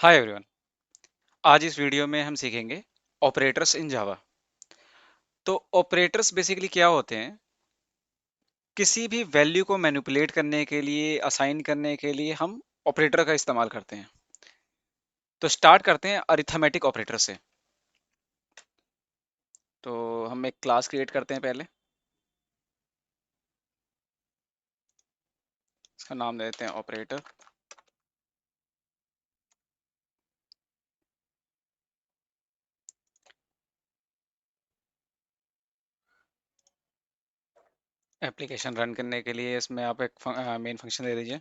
Hi everyone. आज इस video में हम सीखेंगे ऑपरेटर्स इन जावा। तो ऑपरेटर्स बेसिकली क्या होते हैं? किसी भी वैल्यू को मैनिपुलेट करने के लिए, असाइन करने के लिए हम ऑपरेटर का इस्तेमाल करते हैं। तो स्टार्ट करते हैं अरिथमेटिक ऑपरेटर से। तो हम एक क्लास क्रिएट करते हैं पहले। इसका नाम दे देते हैं ऑपरेटर। एप्लीकेशन रन करने के लिए इसमें आप एक मेन फंक्शन दे दीजिए।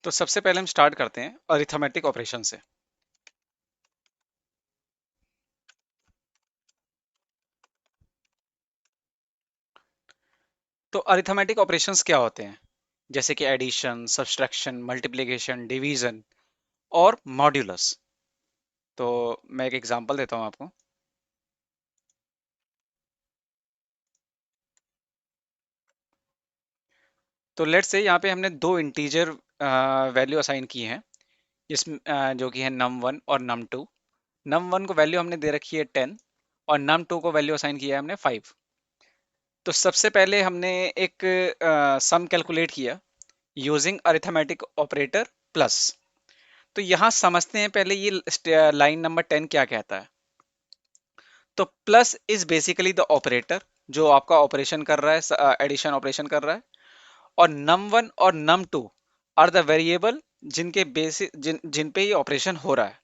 तो सबसे पहले हम स्टार्ट करते हैं अरिथमेटिक ऑपरेशन से। तो अरिथमेटिक ऑपरेशंस क्या होते हैं? जैसे कि एडिशन, सब्सट्रैक्शन, मल्टीप्लिकेशन, डिवीजन और मॉड्यूलस। तो मैं एक एग्जांपल देता हूँ आपको। तो लेट्स से यहाँ पे हमने दो इंटीजर वैल्यू असाइन की हैं, जिसमें जो कि है num1 और num2। num1 को वैल्यू हमने दे रखी है 10 और num2 को वैल्यू असाइन किया है हमने 5। तो सबसे पहले हमने एक सम कैलकुलेट किया यूजिंग अरिथमेटिक ऑपरेटर प्लस। तो यहाँ समझते हैं पहले ये लाइन नंबर 10 क्या कहता है। तो plus is basically the operator जो आपका ऑपरेशन कर रहा है, एडिशन ऑपरेशन कर रहा है। और num1 और num2 आर द वेरिएबल जिनके बेसिस जिन पे ये ऑपरेशन हो रहा है।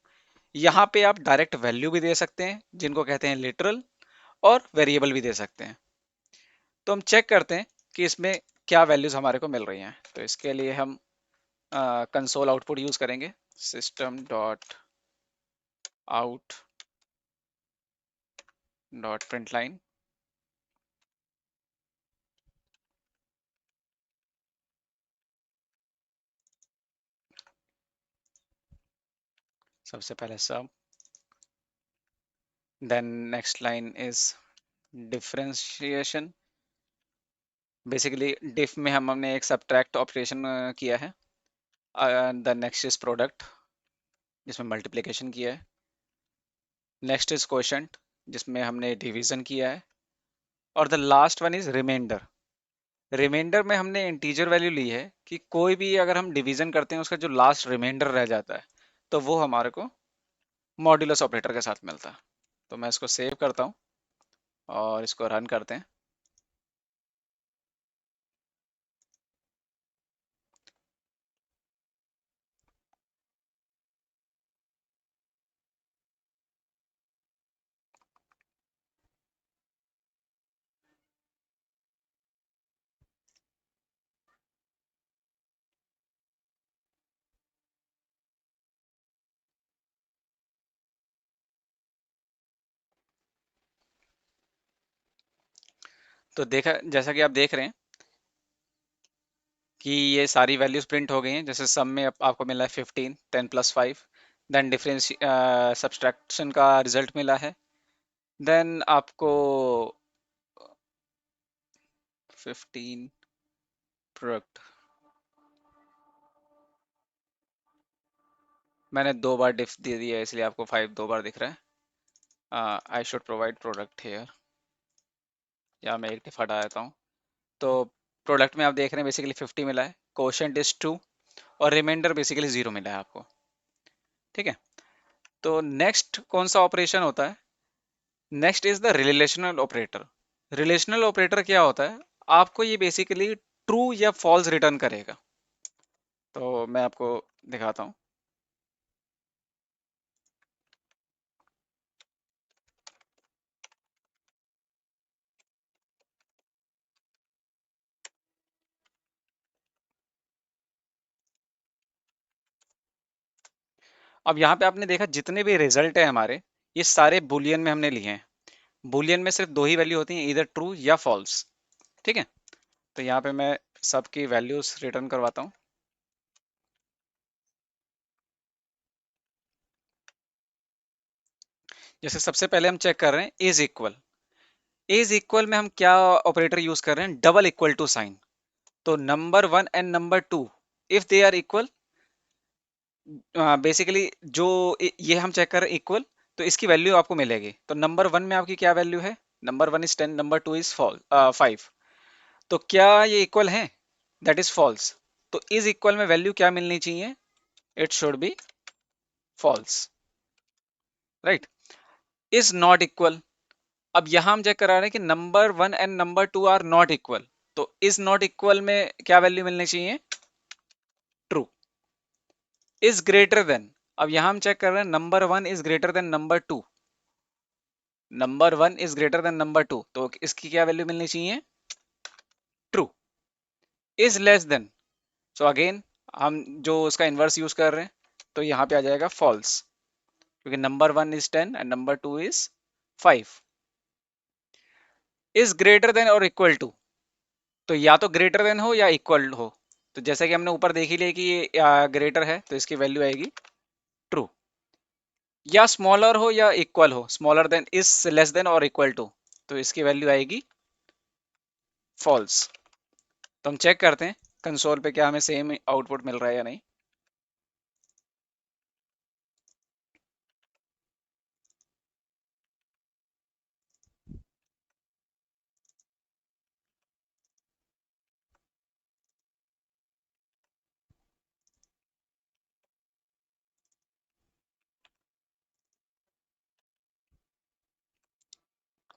यहाँ पे आप डायरेक्ट वैल्यू भी दे सकते हैं जिनको कहते हैं लिटरल, और वेरिएबल भी दे सकते हैं। तो हम चेक करते हैं कि इसमें क्या वैल्यूज हमारे को मिल रही हैं। तो इसके लिए हम कंसोल आउटपुट यूज करेंगे। System dot out dot print line. सबसे पहले sum, then next line is differentiation. Basically diff में हमने एक सब्ट्रैक्ट ऑपरेशन किया है। द नेक्स्ट इज प्रोडक्ट जिसमें मल्टीप्लिकेशन किया है। नेक्स्ट इज क्वोशंट जिसमें हमने डिवीजन किया है। और the last one is remainder. Remainder में हमने इंटीजर वैल्यू ली है कि कोई भी अगर हम डिवीजन करते हैं उसका जो लास्ट रिमाइंडर रह जाता है तो वो हमारे को मॉड्यूलस ऑपरेटर के साथ मिलता है। तो मैं इसको सेव करता हूँ और इसको रन करते हैं। तो देखा, जैसा कि आप देख रहे हैं कि ये सारी वैल्यूज प्रिंट हो गई हैं। जैसे सम में आपको मिला है 15, 10 प्लस 5। देन डिफरेंस सब्सट्रैक्शन का रिजल्ट मिला है। देन आपको 15 प्रोडक्ट, मैंने दो बार डिफ दे दिया है इसलिए आपको 5 दो बार दिख रहा है। I should provide product here, या मैं एक डिफ हटा देता हूँ। तो प्रोडक्ट में आप देख रहे हैं बेसिकली 50 मिला है, कोशेंट इज 2 और रिमाइंडर बेसिकली 0 मिला है आपको। ठीक है। तो नेक्स्ट कौन सा ऑपरेशन होता है? Next is the relational operator. Relational operator क्या होता है? आपको ये बेसिकली ट्रू या फॉल्स रिटर्न करेगा। तो मैं आपको दिखाता हूँ। अब यहाँ पे आपने देखा जितने भी रिजल्ट है हमारे, ये सारे बुलियन में हमने लिए हैं। बुलियन में सिर्फ दो ही वैल्यू होती हैं, इधर ट्रू या फॉल्स। ठीक है। तो यहाँ पे मैं सबकी वैल्यूज रिटर्न करवाता हूँ। जैसे सबसे पहले हम चेक कर रहे हैं इज इक्वल। इज इक्वल में हम क्या ऑपरेटर यूज कर रहे हैं? Double equal to sign. तो number one and number two, if they are equal, basically जो ये हम चेक कर रहे हैं इक्वल, तो इसकी वैल्यू आपको मिलेगी। तो नंबर वन में आपकी क्या वैल्यू है? Number one is 10, number two is fall 5। तो क्या ये इक्वल है? That is false. तो इज इक्वल में वैल्यू क्या मिलनी चाहिए? It should be false, right. Is not equal, अब यहां हम चेक करा रहे हैं कि number one and number two are not equal. तो इज नॉट इक्वल में क्या वैल्यू मिलनी चाहिए? ट्रू। इज ग्रेटर देन, अब यहां हम चेक कर रहे हैं number one is greater than number two. Number one is greater than number two, तो इसकी क्या वैल्यू मिलनी चाहिए? True. Is less than, so again हम जो उसका इनवर्स यूज कर रहे हैं, तो यहाँ पे आ जाएगा फॉल्स, क्योंकि number one is 10 and number two is 5। Is greater than और इक्वल टू, तो या तो ग्रेटर देन हो या इक्वल हो। तो जैसे कि हमने ऊपर देख ही लिया कि ये ग्रेटर है, तो इसकी वैल्यू आएगी ट्रू। या स्मॉलर हो या इक्वल हो, smaller than is less than और इक्वल टू, तो इसकी वैल्यू आएगी फॉल्स। तो हम चेक करते हैं कंसोल पे क्या हमें सेम आउटपुट मिल रहा है या नहीं।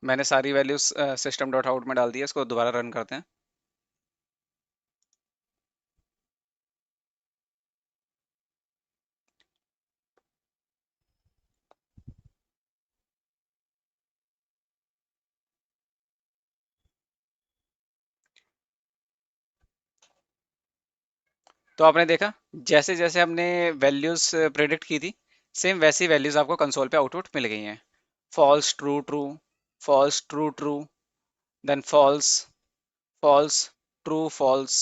मैंने सारी वैल्यूज सिस्टम डॉट आउट में डाल दी है, इसको दोबारा रन करते हैं। तो आपने देखा जैसे जैसे हमने वैल्यूज प्रेडिक्ट की थी, सेम वैसी वैल्यूज आपको कंसोल पे आउटपुट मिल गई हैं। False true true, false true true, then false false true false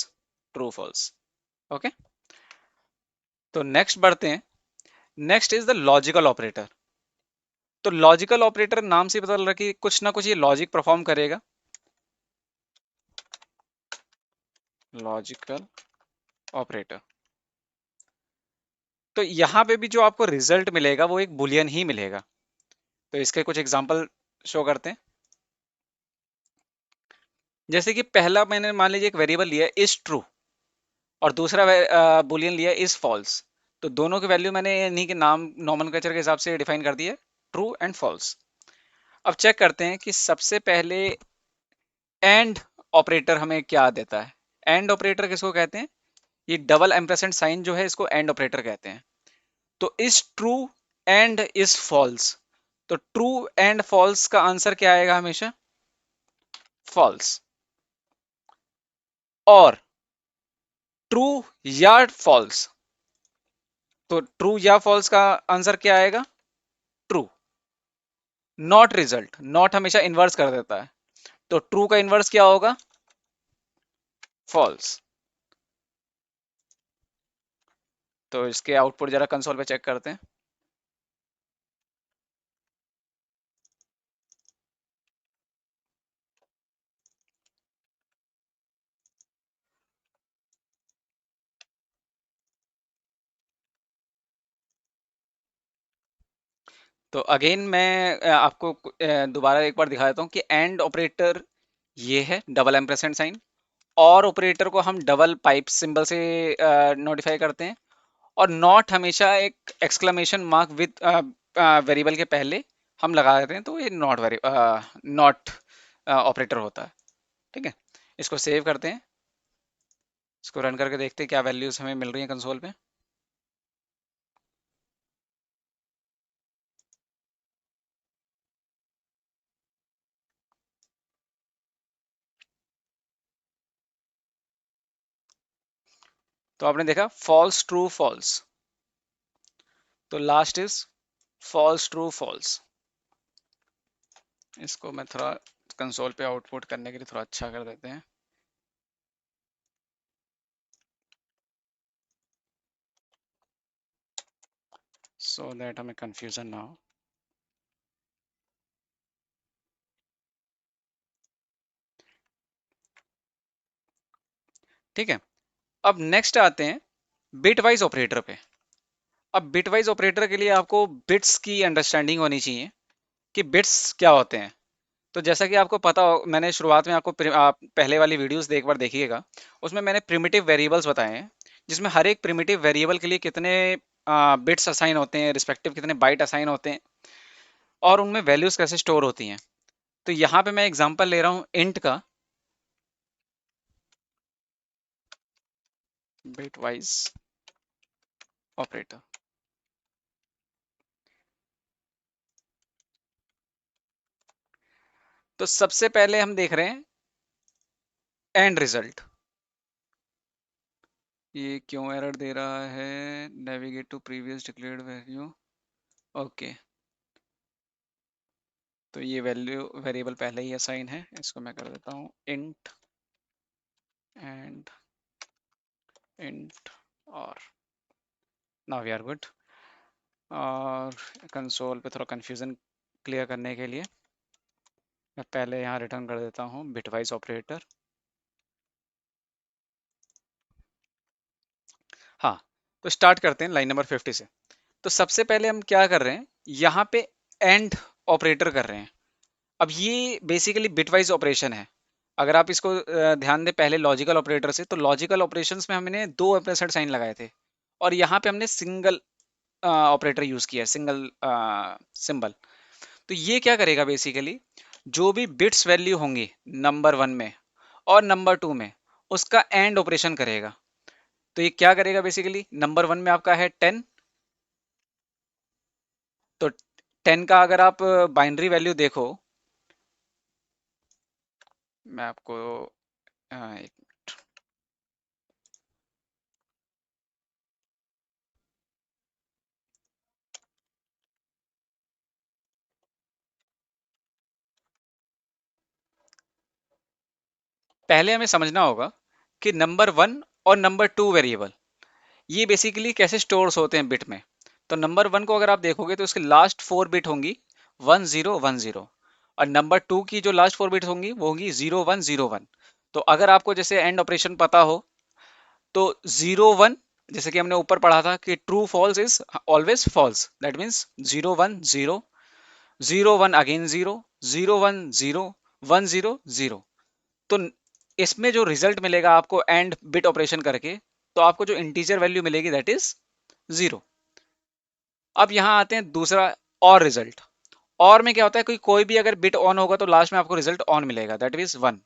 true false. Okay, तो नेक्स्ट बढ़ते हैं। Next is the logical operator. तो लॉजिकल ऑपरेटर नाम से पता लग रहा है कि कुछ ना कुछ ये लॉजिक परफॉर्म करेगा। लॉजिकल ऑपरेटर, तो यहाँ पे भी जो आपको रिजल्ट मिलेगा वो एक बुलियन ही मिलेगा। तो इसके कुछ एग्जांपल शो करते हैं। जैसे कि पहला मैंने मान लीजिए एक वेरिएबल लिया इज ट्रू, और दूसरा बुलियन लिया इज फॉल्स। तो दोनों की वैल्यू मैंने इन्हीं के नाम नोमेनक्लेचर के हिसाब से डिफाइन कर दिया है, ट्रू एंड फॉल्स। अब चेक करते हैं कि सबसे पहले एंड ऑपरेटर हमें क्या देता है। एंड ऑपरेटर किसको कहते हैं? ये डबल एम्परसेंड साइन जो है इसको एंड ऑपरेटर कहते हैं। तो is true and is false, तो ट्रू एंड फॉल्स का आंसर क्या आएगा? हमेशा फॉल्स। और ट्रू या फॉल्स, तो ट्रू या फॉल्स का आंसर क्या आएगा? ट्रू। नॉट रिजल्ट, नॉट हमेशा इन्वर्स कर देता है, तो ट्रू का इन्वर्स क्या होगा? फॉल्स। तो इसके आउटपुट जरा कंसोल पे चेक करते हैं। तो अगेन मैं आपको दोबारा एक बार दिखा देता हूँ कि एंड ऑपरेटर ये है डबल एम्परसेंड साइन, और ऑपरेटर को हम डबल पाइप सिंबल से नोटिफाई करते हैं, और नॉट हमेशा एक एक्सक्लेमेशन मार्क विद वेरिएबल के पहले हम लगा देते हैं, तो ये नॉट ऑपरेटर होता है। ठीक है, इसको सेव करते हैं, इसको रन करके देखते हैं क्या वैल्यूज हमें मिल रही हैं कंसोल पे। तो आपने देखा फॉल्स ट्रू फॉल्स, तो last is false true false. इसको मैं थोड़ा कंसोल पे आउटपुट करने के लिए थोड़ा अच्छा कर देते हैं। सो दैट हमें कंफ्यूजन ना हो। ठीक है, अब नेक्स्ट आते हैं बिट वाइज ऑपरेटर पे। अब बिट वाइज ऑपरेटर के लिए आपको बिट्स की अंडरस्टैंडिंग होनी चाहिए कि बिट्स क्या होते हैं। तो जैसा कि आपको पता हो, मैंने शुरुआत में आपको आप पहले वाली वीडियोस एक बार देखिएगा, उसमें मैंने प्रिमिटिव वेरिएबल्स बताए हैं, जिसमें हर एक प्रिमिटिव वेरिएबल के लिए कितने बिट्स असाइन होते हैं, रिस्पेक्टिव कितने बाइट असाइन होते हैं, और उनमें वैल्यूज कैसे स्टोर होती हैं। तो यहाँ पे मैं एग्जांपल ले रहा हूँ इंट का, बिट वाइज ऑपरेटर। तो सबसे पहले हम देख रहे हैं एंड रिजल्ट। ये क्यों एरर दे रहा है? Navigate to previous declared value. Okay, तो ये वैल्यू वेरिएबल पहले ही असाइन है, इसको मैं कर देता हूँ इंट एंड इंट और नाउ वी आर गुड। और कंसोल पे थोड़ा कंफ्यूजन क्लियर करने के लिए मैं पहले यहाँ रिटर्न कर देता हूँ बिटवाइज ऑपरेटर। हाँ, तो स्टार्ट करते हैं लाइन नंबर 50 से। तो सबसे पहले हम क्या कर रहे हैं, यहाँ पे एंड ऑपरेटर कर रहे हैं। अब ये बेसिकली बिटवाइज ऑपरेशन है। अगर आप इसको ध्यान दें पहले लॉजिकल ऑपरेटर से, तो लॉजिकल ऑपरेशंस में हमने दो एम्परसेंड साइन लगाए थे, और यहाँ पे हमने सिंगल ऑपरेटर यूज किया है, सिंगल सिंबल। तो ये क्या करेगा बेसिकली, जो भी बिट्स वैल्यू होंगी नंबर वन में और नंबर टू में, उसका एंड ऑपरेशन करेगा। तो ये क्या करेगा बेसिकली, नंबर वन में आपका है 10, तो 10 का अगर आप बाइनरी वैल्यू देखो, मैं आपको एक, पहले हमें समझना होगा कि नंबर वन और नंबर टू वेरिएबल ये बेसिकली कैसे स्टोर्स होते हैं बिट में। तो नंबर वन को अगर आप देखोगे तो इसके लास्ट फोर बिट होंगी 1010, और नंबर टू की जो लास्ट फोर बिट होंगी वो होंगी 0101। तो अगर आपको जैसे एंड ऑपरेशन पता हो, तो 01, जैसे कि हमने ऊपर पढ़ा था कि true false is always false, that means 010, 01 again 0, 010, 100। तो इसमें जो रिजल्ट मिलेगा आपको एंड बिट ऑपरेशन करके, तो आपको जो इंटीजर वैल्यू मिलेगी दैट इज 0। अब यहाँ आते हैं दूसरा और रिजल्ट। और में क्या होता है, कोई भी अगर बिट ऑन होगा तो लास्ट में आपको रिजल्ट ऑन मिलेगा, दैट मीन्स 1।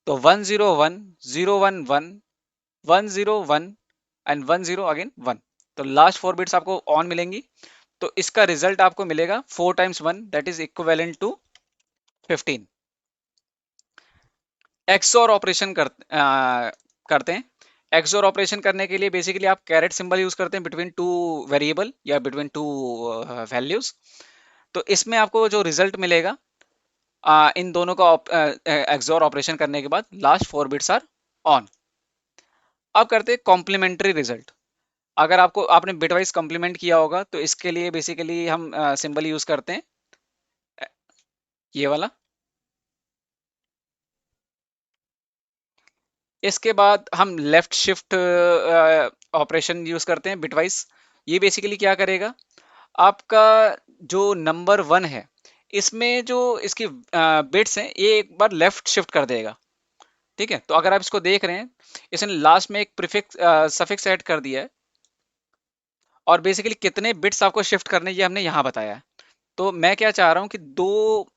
तो 101, 011, 101 एंड 10 अगेन 1। तो लास्ट फोर बिट्स आपको ऑन मिलेंगी। तो इसका रिजल्ट आपको मिलेगा 4 times 1, that is equivalent to 15। XOR operation करते हैं। एक्सओर ऑपरेशन करने के लिए बेसिकली आप कैरेट सिंबल यूज करते हैं बिटवीन टू वेरिएबल या बिटवीन टू वैल्यूज। तो इसमें आपको जो रिजल्ट मिलेगा इन दोनों का एक्सओर ऑपरेशन करने के बाद last four bits are on. अब करते हैं कॉम्प्लीमेंट्री रिजल्ट। अगर आपको आपने बिटवाइज कॉम्प्लीमेंट किया होगा तो इसके लिए बेसिकली हम सिंबल यूज करते हैं ये वाला। इसके बाद हम लेफ्ट शिफ्ट ऑपरेशन यूज करते हैं बिटवाइज। ये बेसिकली क्या करेगा, आपका जो नंबर वन है इसमें जो इसकी बिट्स हैं ये एक बार लेफ्ट शिफ्ट कर देगा। ठीक है, तो अगर आप इसको देख रहे हैं, इसने लास्ट में एक प्रीफिक्स सफिक्स ऐड कर दिया है, और बेसिकली कितने बिट्स आपको शिफ्ट करने ये हमने यहाँ बताया है। तो मैं क्या चाह रहा हूँ कि दो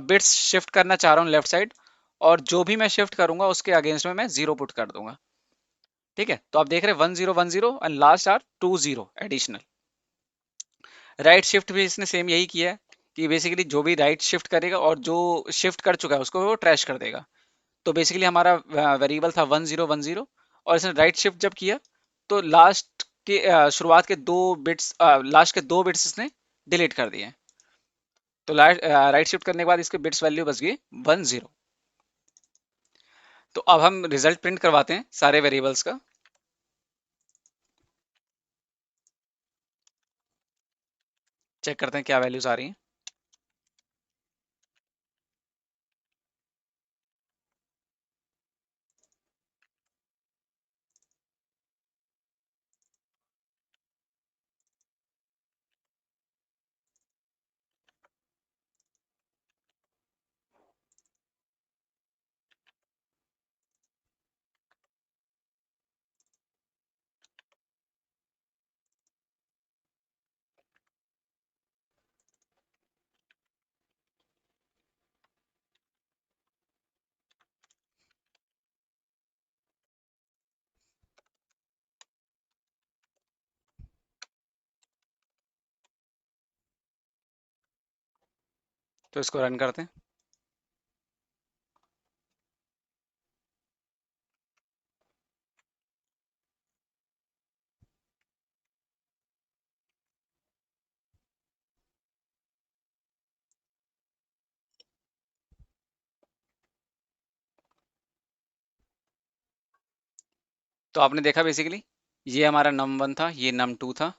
बिट्स शिफ्ट करना चाह रहा हूँ लेफ्ट साइड, और जो भी मैं शिफ्ट करूंगा उसके अगेंस्ट में मैं जीरो पुट कर दूंगा। ठीक है, तो आप देख रहे हैं 1010 and last are 20 additional. Right shift भी इसने सेम यही किया है कि बेसिकली जो भी राइट शिफ्ट करेगा और जो शिफ्ट कर चुका है उसको वो ट्रैश कर देगा। तो बेसिकली हमारा वेरिएबल था 1010, और इसने राइट शिफ्ट जब किया तो लास्ट के शुरुआत के दो बिट्स, लास्ट के दो बिट्स इसने डिलीट कर दिए। तो राइट शिफ्ट करने के बाद इसके बिट्स वैल्यू बच गई 10। तो अब हम रिजल्ट प्रिंट करवाते हैं सारे वेरिएबल्स का। चेक करते हैं क्या वैल्यूज आ रही हैं। तो इसको रन करते हैं। तो आपने देखा बेसिकली ये हमारा नम वन था, ये नम टू था,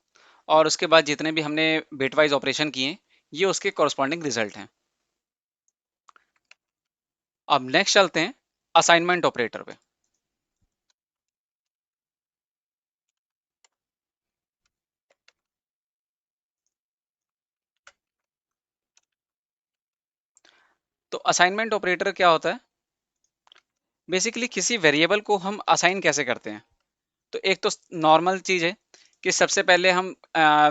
और उसके बाद जितने भी हमने बिट वाइज ऑपरेशन किए ये उसके कॉरस्पॉन्डिंग रिजल्ट हैं। अब नेक्स्ट चलते हैं असाइनमेंट ऑपरेटर पे। तो असाइनमेंट ऑपरेटर क्या होता है? बेसिकली किसी वेरिएबल को हम असाइन कैसे करते हैं? तो एक तो नॉर्मल चीज है कि सबसे पहले हम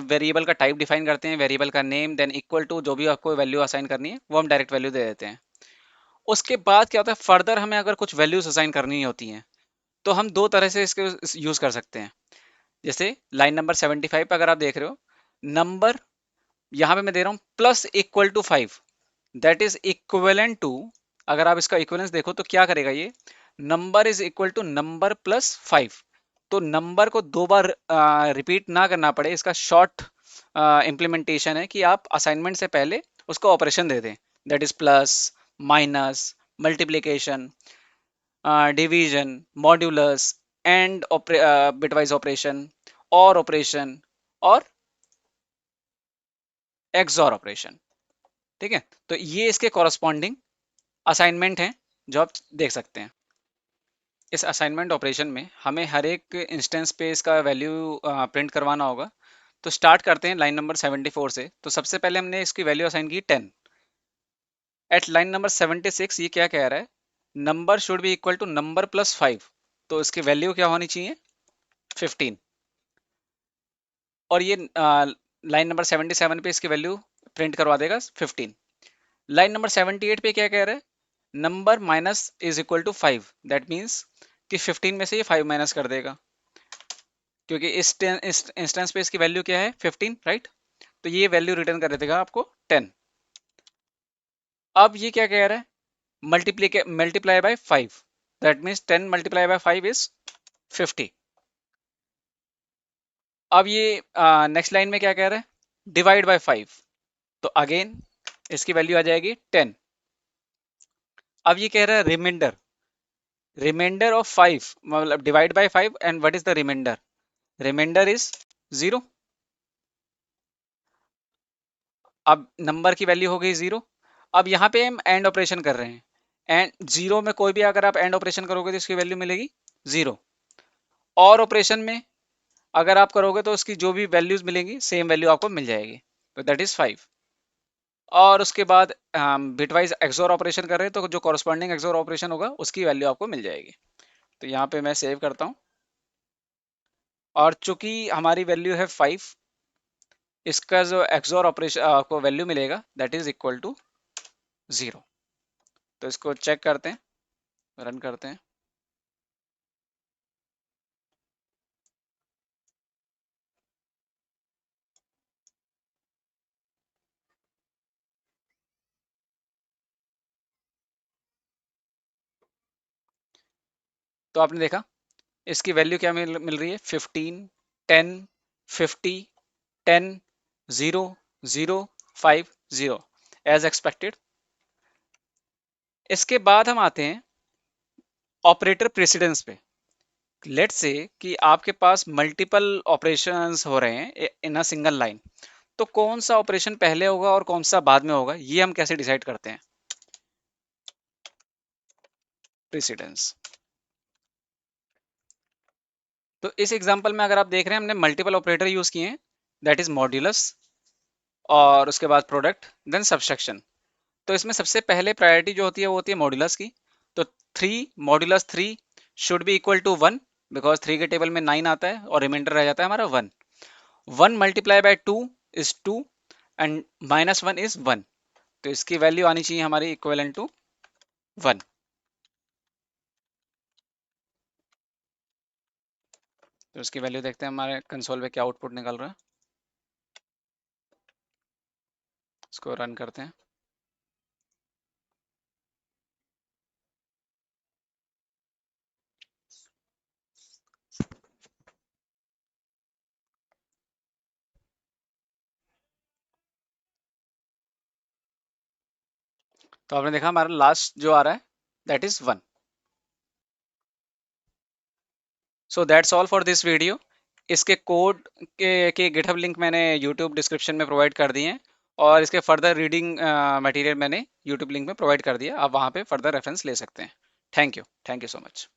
वेरिएबल का टाइप डिफाइन करते हैं, वेरिएबल का नेम, देन इक्वल टू जो भी आपको वैल्यू असाइन करनी है वो हम डायरेक्ट वैल्यू दे देते हैं। उसके बाद क्या होता है, फर्दर हमें अगर कुछ वैल्यूज असाइन करनी होती हैं तो हम दो तरह से इसके यूज कर सकते हैं। जैसे लाइन नंबर 75 पे अगर आप देख रहे हो, नंबर यहाँ पे मैं दे रहा हूँ plus equal to 5, that is equivalent to, अगर आप इसका इक्विवेलेंस देखो तो क्या करेगा ये, number is equal to number plus 5। तो नंबर को दो बार रिपीट ना करना पड़े, इसका शॉर्ट इम्प्लीमेंटेशन है कि आप असाइनमेंट से पहले उसको ऑपरेशन दे दें, that is plus, minus, multiplication, division, modulus, and bitwise operation, और ऑपरेशन, और एक्सॉर ऑपरेशन। ठीक है, तो ये इसके कॉरस्पॉन्डिंग असाइनमेंट हैं जो आप देख सकते हैं। इस असाइनमेंट ऑपरेशन में हमें हर एक इंस्टेंस पे इसका वैल्यू प्रिंट करवाना होगा। तो स्टार्ट करते हैं लाइन नंबर 74 से। तो सबसे पहले हमने इसकी वैल्यू असाइन की 10। एट लाइन नंबर 76 ये क्या कह रहा है, number should be equal to number plus 5। तो इसकी वैल्यू क्या होनी चाहिए, 15। और ये लाइन नंबर 77 पे इसकी वैल्यू प्रिंट करवा देगा 15। लाइन नंबर 78 पे क्या कह रहा है, number minus is equal to 5, that means कि 15 में से ये 5 माइनस कर देगा, क्योंकि इस इंस्टेंस पे इसकी वैल्यू क्या है, 15, राइट। तो ये वैल्यू रिटर्न कर देगा आपको 10। अब ये क्या कह रहा है, multiply by 5, that means 10 multiply by 5 is 50। अब ये नेक्स्ट लाइन में क्या कह रहा है, डिवाइड बाय 5। तो अगेन इसकी वैल्यू आ जाएगी 10। अब ये कह रहा है रिमाइंडर, रिमाइंडर ऑफ 5, मतलब divide by 5, and what is the remainder, remainder is 0। अब नंबर की वैल्यू हो गई 0। अब यहाँ पे हम एंड ऑपरेशन कर रहे हैं, एंड 0 में कोई भी अगर आप एंड ऑपरेशन करोगे तो इसकी वैल्यू मिलेगी 0। और ऑपरेशन में अगर आप करोगे तो उसकी जो भी वैल्यूज मिलेंगी सेम वैल्यू आपको मिल जाएगी, तो दैट इज 5। और उसके बाद हम बिटवाइज एक्सोर ऑपरेशन कर रहे हैं तो जो कॉरस्पॉन्डिंग एक्सोर ऑपरेशन होगा उसकी वैल्यू आपको मिल जाएगी। तो यहाँ पे मैं सेव करता हूँ, और चूंकि हमारी वैल्यू है 5, इसका जो एक्सोर ऑपरेशन आपको वैल्यू मिलेगा दैट इज इक्वल टू 0। तो इसको चेक करते हैं, रन करते हैं। तो आपने देखा इसकी वैल्यू क्या मिल रही है, 15, 10, 50, 10, 0, 0, 5, 0, एज एक्सपेक्टेड। इसके बाद हम आते हैं ऑपरेटर प्रेसिडेंस पे। लेट्स से कि आपके पास मल्टीपल ऑपरेशंस हो रहे हैं इन अ सिंगल लाइन। तो कौन सा ऑपरेशन पहले होगा और कौन सा बाद में होगा, ये हम कैसे डिसाइड करते हैं? प्रेसिडेंस। तो इस एग्जांपल में अगर आप देख रहे हैं, हमने मल्टीपल ऑपरेटर यूज किए हैं, दैट इज मॉड्यूलस और उसके बाद प्रोडक्ट देन सब्सट्रैक्शन। तो इसमें सबसे पहले प्रायोरिटी जो होती है वो होती है मॉड्यूलस की। तो 3 modulus 3 should be equal to 1, because 3 के टेबल में 9 आता है और रिमाइंडर रह जाता है हमारा 1। 1 multiply by 2 is 2 and minus 1 is 1। तो इसकी वैल्यू आनी चाहिए हमारी इक्वलेंट टू 1। तो इसकी वैल्यू देखते हैं हमारे कंसोल पे क्या आउटपुट निकल रहा है। इसको रन करते हैं। तो आपने देखा हमारा लास्ट जो आ रहा है that is 1। So that's all for this video. इसके कोड के गिटहब लिंक मैंने यूट्यूब डिस्क्रिप्शन में प्रोवाइड कर दिए हैं, और इसके फर्दर रीडिंग मटेरियल मैंने यूट्यूब लिंक में प्रोवाइड कर दिया। आप वहाँ पे फर्दर रेफरेंस ले सकते हैं। Thank you so much.